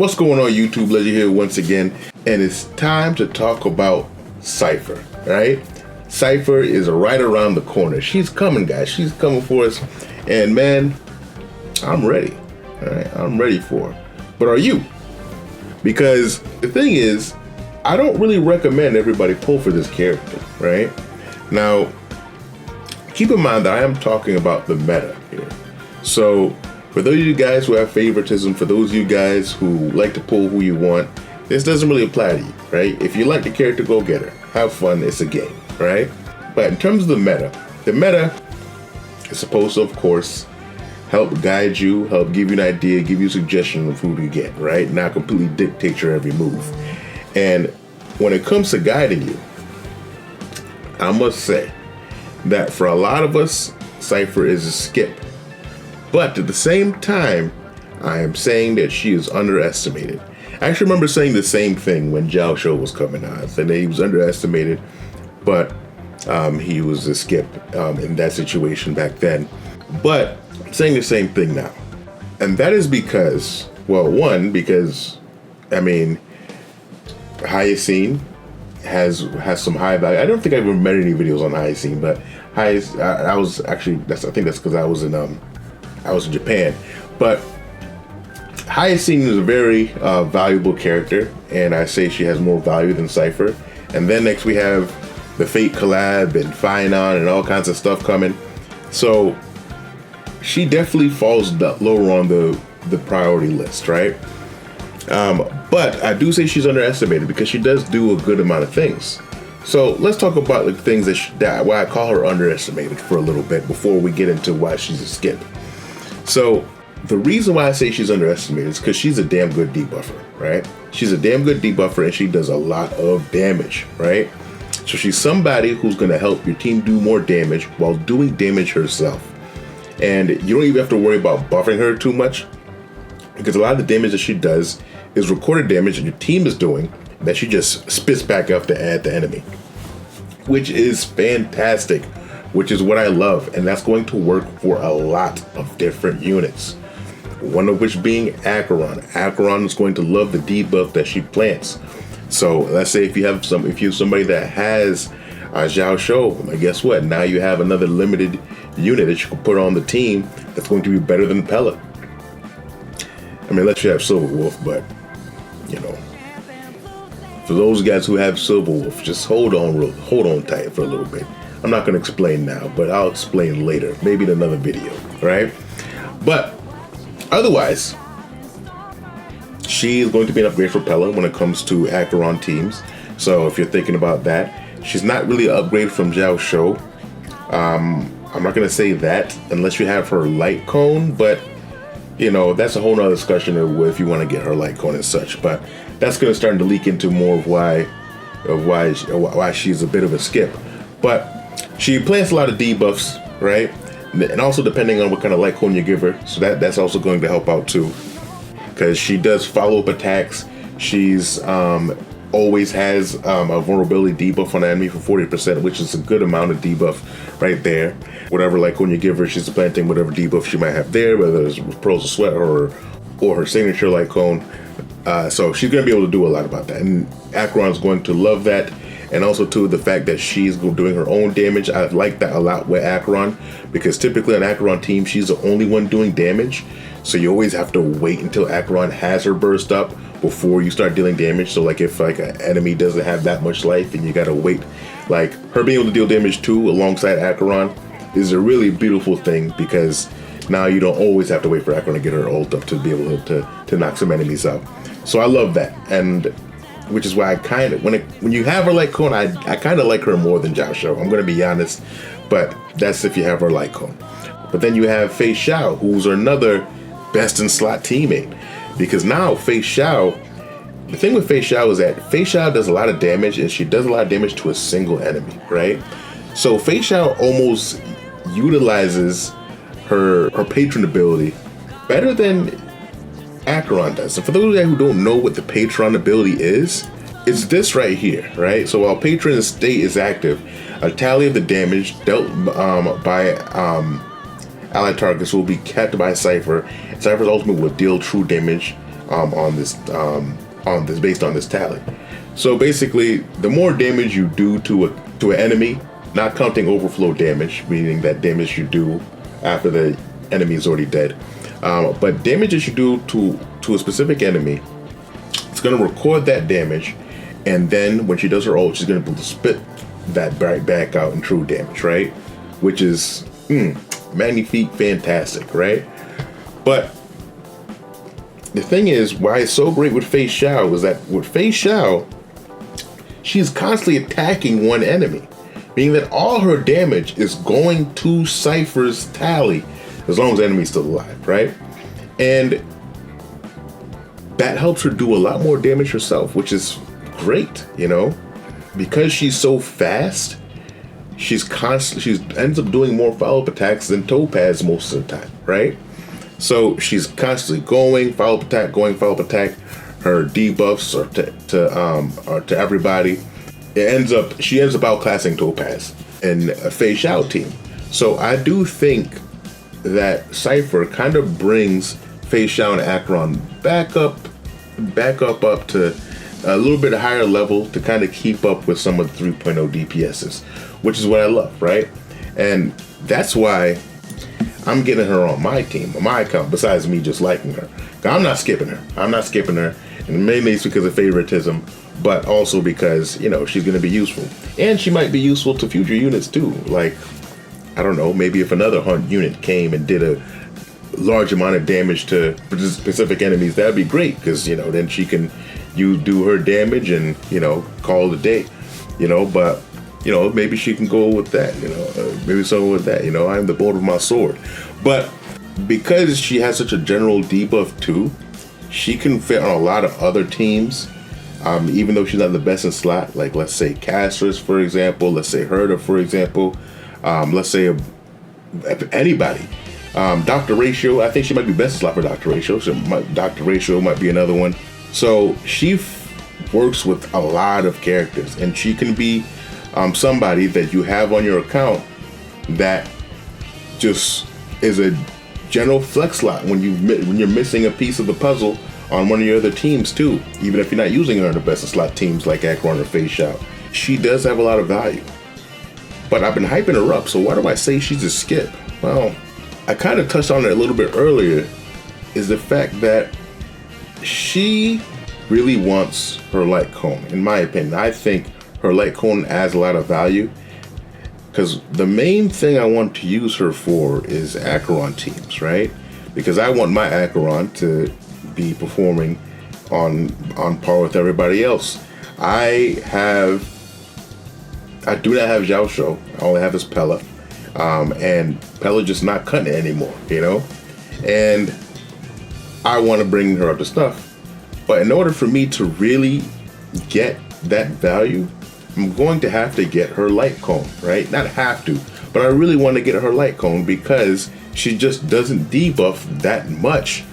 What's going on, YouTube? Legend here once again, and it's time to talk about Cipher, right? Cipher is right around the corner. She's coming, guys. She's coming for us, and man, I'm ready. All right, I'm ready for her. But are you? Because the thing is, I don't really recommend everybody pull for this character, right? Now, keep in mind that I am talking about the meta here. So, for those of you guys who have favoritism, for those of you guys who like to pull who you want, this doesn't really apply to you, right? If you like the character, go get her. Have fun, it's a game, right? But in terms of the meta is supposed to, of course, help guide you, help give you an idea, give you a suggestion of who to get, right? Not completely dictate your every move. And when it comes to guiding you, I must say that for a lot of us, Cipher is a skip. But at the same time, I am saying that she is underestimated. I actually remember saying the same thing when Zhao Shou was coming out. I said that he was underestimated, but he was a skip in that situation back then. But I'm saying the same thing now. And that is because, well, one, because, I mean, Hyacine has some high value. I don't think I've ever made any videos on Hyacine, but I was actually, I think that's because I was in Japan. But Hyacine is a very valuable character, and I say she has more value than Cipher. And then next we have the Fate collab and Finon and all kinds of stuff coming. So she definitely falls lower on the priority list, right? But I do say she's underestimated because she does do a good amount of things. So let's talk about the things why I call her underestimated for a little bit before we get into why she's a skip. So the reason why I say she's underestimated is because she's a damn good debuffer, right? She's a damn good debuffer and she does a lot of damage, right? So she's somebody who's going to help your team do more damage while doing damage herself. And you don't even have to worry about buffing her too much, because a lot of the damage that she does is recorded damage that your team is doing that she just spits back up to add the enemy, which is fantastic, which is what I love. And that's going to work for a lot of different units, one of which being Acheron. Acheron is going to love the debuff that she plants. So let's say if you're somebody that has Zhao Shou, guess what? Now you have another limited unit that you can put on the team that's going to be better than Pella. I mean, unless you have Silver Wolf, but you know, for those guys who have Silver Wolf, just hold on tight for a little bit. I'm not going to explain now, but I'll explain later, maybe in another video, right? But otherwise, she is going to be an upgrade for Pella when it comes to Acheron teams. So if you're thinking about that, she's not really an upgrade from Zhao Shou. I'm not going to say that unless you have her light cone, but you know, that's a whole nother discussion of if you want to get her light cone and such. But that's going to start to leak into more of why she's a bit of a skip. But she plants a lot of debuffs, right? And also depending on what kind of light cone you give her, so that's also going to help out too, because she does follow-up attacks. She's always has a vulnerability debuff on the enemy for 40%, which is a good amount of debuff right there. Whatever light cone you give her, she's planting whatever debuff she might have there, whether it's Pearls of Sweat or her signature light cone. So she's going to be able to do a lot about that, and Acheron's going to love that. And also too, the fact that she's doing her own damage. I like that a lot with Acheron, because typically on Acheron team, she's the only one doing damage. So you always have to wait until Acheron has her burst up before you start dealing damage. So like if like an enemy doesn't have that much life, then you gotta wait. Like her being able to deal damage too alongside Acheron is a really beautiful thing, because now you don't always have to wait for Acheron to get her ult up to be able to knock some enemies out. So I love that, and which is why I kind of, when you have her light cone, I kind of like her more than Zhao Shou. I'm going to be honest, but that's if you have her light cone. But then you have Fei Xiao, who's another best in slot teammate, because now Fei Xiao, the thing with Fei Xiao is that Fei Xiao does a lot of damage, and she does a lot of damage to a single enemy, right? So Fei Xiao almost utilizes her patron ability better than Acheron does. So for those of you who don't know what the patron ability is, it's this right here, right? So while patron state is active, a tally of the damage dealt by allied targets will be kept by Cipher. Cipher's ultimate will deal true damage on this based on this tally. So basically, the more damage you do to an enemy, not counting overflow damage, meaning that damage you do after the enemy is already dead, but damage that you do to a specific enemy, it's going to record that damage, and then when she does her ult, she's going to be able to spit that back out in true damage, right? Which is magnifique, fantastic, right? But the thing is, why it's so great with Fei Xiao is that with Fei Xiao, she's constantly attacking one enemy, meaning that all her damage is going to Cipher's tally as long as the enemy's still alive, right? And that helps her do a lot more damage herself, which is great, you know? Because she's so fast, she ends up doing more follow-up attacks than Topaz most of the time, right? So she's constantly going follow-up attack. Her debuffs are to everybody. She ends up outclassing Topaz in a Fei Xiao team. So I do think that Cipher kind of brings Fei Xiao and Acheron back up to a little bit higher level to kind of keep up with some of the 3.0 DPSs, which is what I love, right? And that's why I'm getting her on my team, on my account, besides me just liking her. I'm not skipping her. And mainly it's because of favoritism, but also because, you know, she's going to be useful. And she might be useful to future units too. Like, I don't know, maybe if another hunt unit came and did a large amount of damage to specific enemies, that'd be great, because, you know, then she can do her damage and, you know, call it a day, you know. But, you know, maybe she can go with that, you know, maybe someone with that, you know, I'm the bolt of my sword. But because she has such a general debuff too, she can fit on a lot of other teams, even though she's not the best in slot. Like, let's say Castrus, for example, let's say Herda, for example, let's say anybody. Dr. Ratio, I think she might be best in slot for Dr. Ratio. So Dr. Ratio might be another one. So she works with a lot of characters, and she can be somebody that you have on your account that just is a general flex slot when you're missing a piece of the puzzle on one of your other teams too. Even if you're not using her in the best of slot teams like Acheron or Fei Xiao, she does have a lot of value. But I've been hyping her up, so why do I say she's a skip? Well, I kind of touched on it a little bit earlier, is the fact that she really wants her light cone. In my opinion, I think her light cone adds a lot of value, because the main thing I want to use her for is Acheron teams, right? Because I want my Acheron to be performing on par with everybody else. I do not have Zhao Shou. I only have his Pella. And Pella just not cutting it anymore, you know? And I want to bring her up to stuff. But in order for me to really get that value, I'm going to have to get her light cone, right? Not have to, but I really want to get her light cone because she just doesn't debuff that much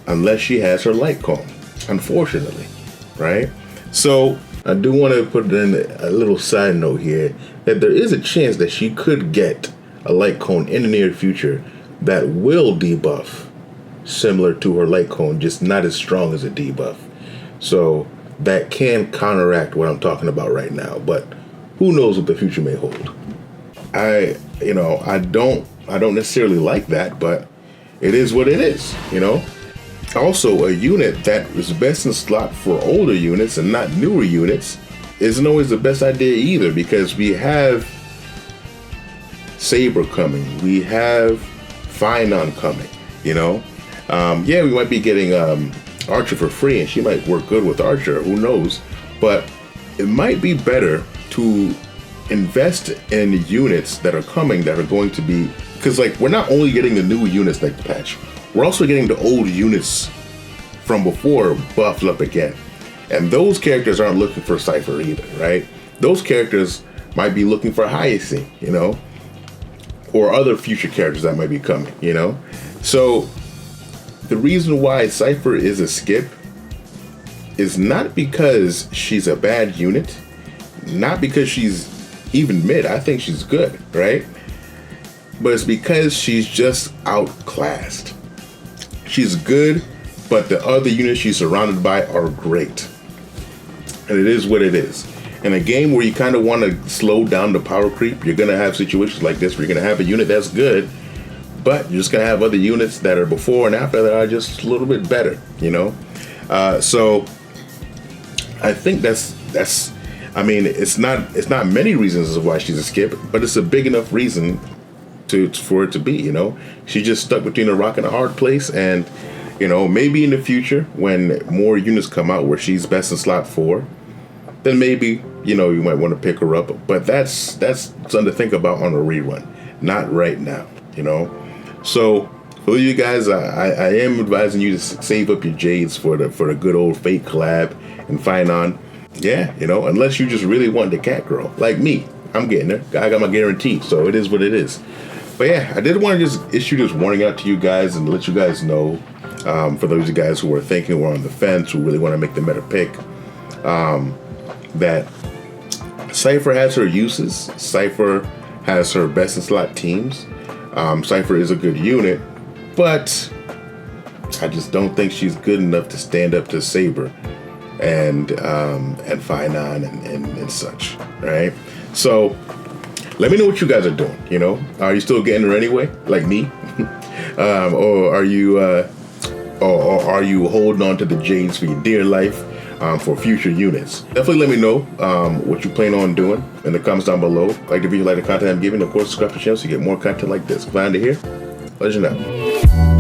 unless she has her light cone, unfortunately, right? So I do want to put in a little side note here that there is a chance that she could get a light cone in the near future that will debuff similar to her light cone, just not as strong as a debuff. So that can counteract what I'm talking about right now, but who knows what the future may hold. I don't necessarily like that, but it is what it is, you know. Also, a unit that is best in slot for older units and not newer units isn't always the best idea either, because we have Saber coming, we have Finon coming, you know. We might be getting Archer for free, and she might work good with Archer, who knows, but it might be better to invest in units that are coming that are going to be, because like we're not only getting the new units like the patch, we're also getting the old units from before buffed up again, and those characters aren't looking for Cipher either, right? Those characters might be looking for Hyacinth, you know, or other future characters that might be coming, you know. So the reason why Cipher is a skip is not because she's a bad unit, not because she's even mid. I think she's good, right? But it's because she's just outclassed. She's good, but the other units she's surrounded by are great. And it is what it is. In a game where you kind of want to slow down the power creep, you're going to have situations like this where you're going to have a unit that's good, but you're just going to have other units that are before and after that are just a little bit better, you know? So I think that's I mean, it's not many reasons as why she's a skip, but it's a big enough reason for it to be, you know? She's just stuck between a rock and a hard place, and, you know, maybe in the future when more units come out where she's best in slot 4, then maybe, you know, you might want to pick her up. But that's something to think about on a rerun, not right now, you know? So for you guys, I am advising you to save up your Jades for the good old Fate collab and find on. Yeah, you know, unless you just really want the cat girl, like me. I'm getting her. I got my guarantee, so it is what it is. But yeah, I did want to just issue this warning out to you guys and let you guys know, for those of you guys who are thinking, who are on the fence, who really want to make the meta pick, that Cipher has her uses. Cipher has her best in slot teams. Cipher is a good unit, but I just don't think she's good enough to stand up to Saber and Finon and such, right? So let me know what you guys are doing. You know, are you still getting her anyway, like me, or are you holding on to the Jades for your dear life for future units? Definitely let me know what you plan on doing in the comments down below. Like the video, like the content I'm giving, of course, subscribe to the channel so you get more content like this. Find it here. Let you know.